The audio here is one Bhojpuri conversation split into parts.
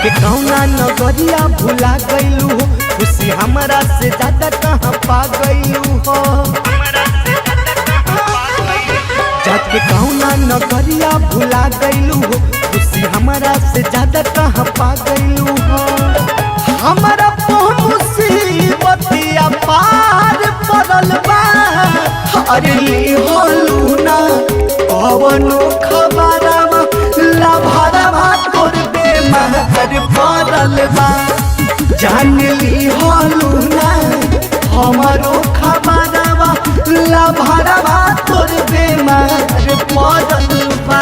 जाके कौना नगरिया भुला गईलू हो, खुशी हमरा से ज्यादा कहाँ पा गईलू हो। जाके कौना नगरिया भुला गईलू हो, खुशी हमरा से ज्यादा कहाँ पा गईलू हो। हमारा मुसीबतिया पार पड़ल बा, अरे होलू ना कवनो खबरवा लाभरवा तोर बेमार पड़ल बा। जान ली होलू ना हमारो खबरवा लाभरवा तोर बेमार पड़ल बा।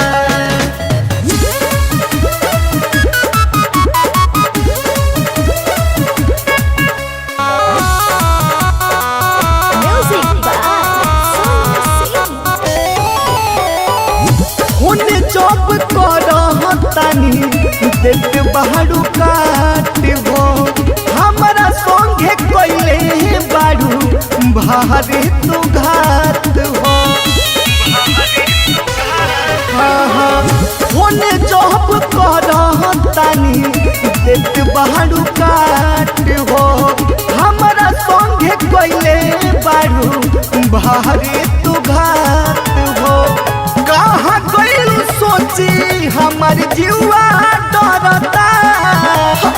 जॉब करतानी देख बाड़ू काटबो, हमारा संगे कैले बाड़ू भारी तू घात हो। होने जॉब करतानी देख बाड़ू काटबो, हमारा संगे कैले बाड़ू भारी तू घात हो। कहाँ गइल सोची हमार जीवा डरता,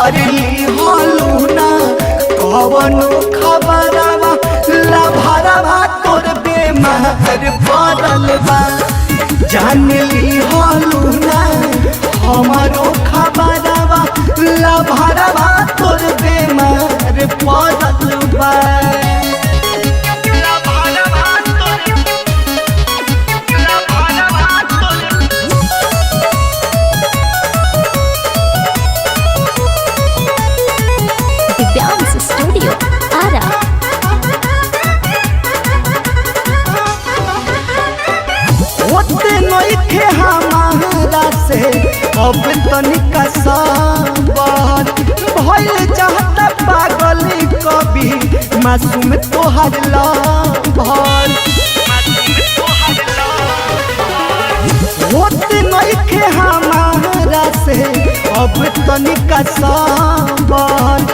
अरे होलू ना कवनो खबरवा लाभरवा तोर बेमार पड़ल बा। जान ली होलू ना हमारो खबरवा लाभरवा तोर बेमार पड़ल बा। स्टूडियो आरा होते नइखे हमारा से अब तनिका सबर भइल चाहता पागल कभी मासूम तोहर लभर। होते नइखे हमारा से अब तनिका सबर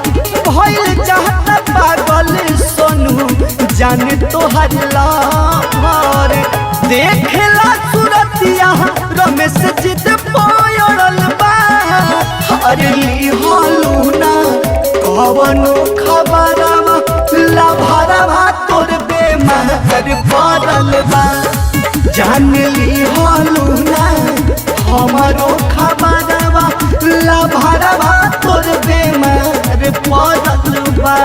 भइल चाहता पागल सोनू जान तोहर लभर। देखला सूरतिया रमेश जिद पड़ल बा, अरे होलू ना कवनो खबरवा लाभरवा तोर बेमार पड़ल बा। जान ली होलू ना हमारो खबरवा लाभरवा तोर बेमार पड़ल बा।